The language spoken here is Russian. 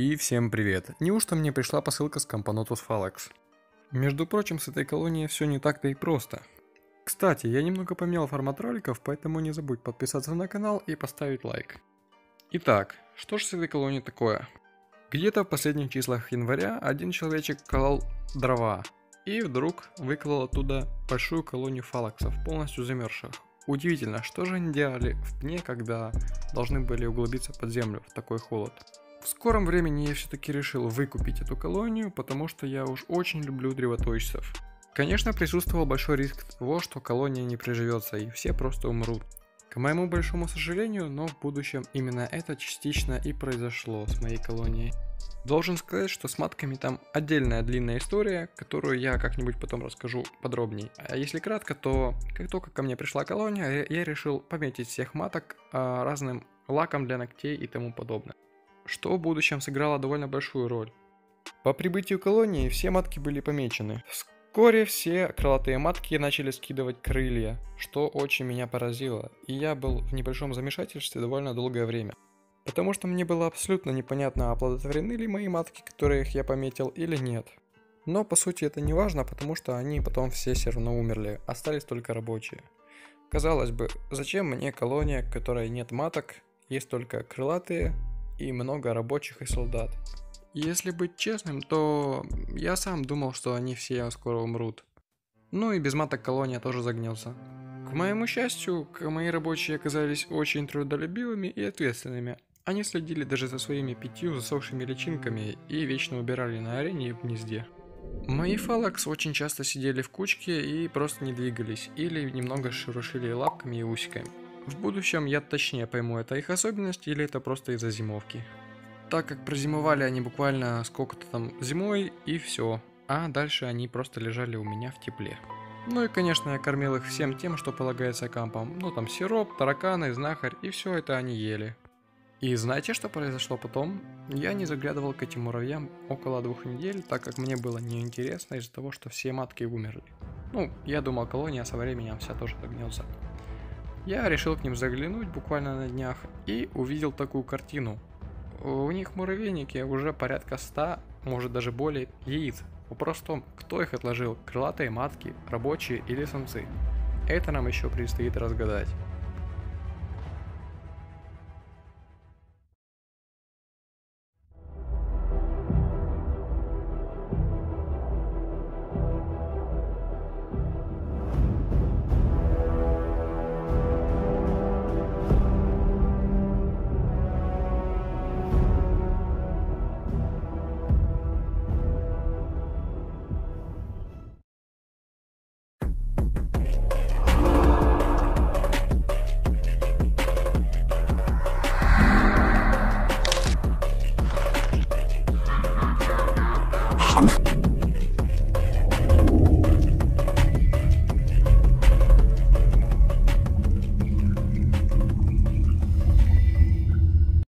И всем привет! Неужто мне пришла посылка с Campanotus Phalax? Между прочим, с этой колонией все не так-то и просто. Кстати, я немного поменял формат роликов, поэтому не забудь подписаться на канал и поставить лайк. Итак, что же с этой колонией такое? Где-то в последних числах января один человечек колол дрова и вдруг выколол оттуда большую колонию фалаксов, полностью замерзших. Удивительно, что же они делали в дне, когда должны были углубиться под землю в такой холод. В скором времени я все-таки решил выкупить эту колонию, потому что я уж очень люблю древоточцев. Конечно, присутствовал большой риск того, что колония не приживется и все просто умрут. К моему большому сожалению, но в будущем именно это частично и произошло с моей колонией. Должен сказать, что с матками там отдельная длинная история, которую я как-нибудь потом расскажу подробней. А если кратко, то как только ко мне пришла колония, я решил пометить всех маток разным лаком для ногтей и тому подобное, что в будущем сыграло довольно большую роль. По прибытию колонии все матки были помечены. Вскоре все крылатые матки начали скидывать крылья, что очень меня поразило, и я был в небольшом замешательстве довольно долгое время. Потому что мне было абсолютно непонятно, оплодотворены ли мои матки, которых я пометил, или нет. Но по сути это не важно, потому что они потом все равно умерли, остались только рабочие. Казалось бы, зачем мне колония, в которой нет маток, есть только крылатые и много рабочих и солдат? Если быть честным, то я сам думал, что они все скоро умрут. Ну и без маток колония тоже загнется. К моему счастью, мои рабочие оказались очень трудолюбивыми и ответственными. Они следили даже за своими 5 засохшими личинками и вечно убирали на арене и в гнезде. Мои фалакс очень часто сидели в кучке и просто не двигались, или немного шуршили лапками и усиками. В будущем я точнее пойму, это их особенность или это просто из-за зимовки. Так как прозимовали они буквально сколько-то там зимой и все, а дальше они просто лежали у меня в тепле. Ну и конечно я кормил их всем тем, что полагается кампам, ну там сироп, тараканы, знахарь и все это они ели. И знаете, что произошло потом? Я не заглядывал к этим муравьям около 2 недель, так как мне было неинтересно из-за того, что все матки умерли. Ну, я думал, колония со временем вся тоже загнется. Я решил к ним заглянуть буквально на днях и увидел такую картину. У них в муравейнике уже порядка 100, может даже более, яиц. Вопрос в том, кто их отложил, крылатые матки, рабочие или самцы. Это нам еще предстоит разгадать.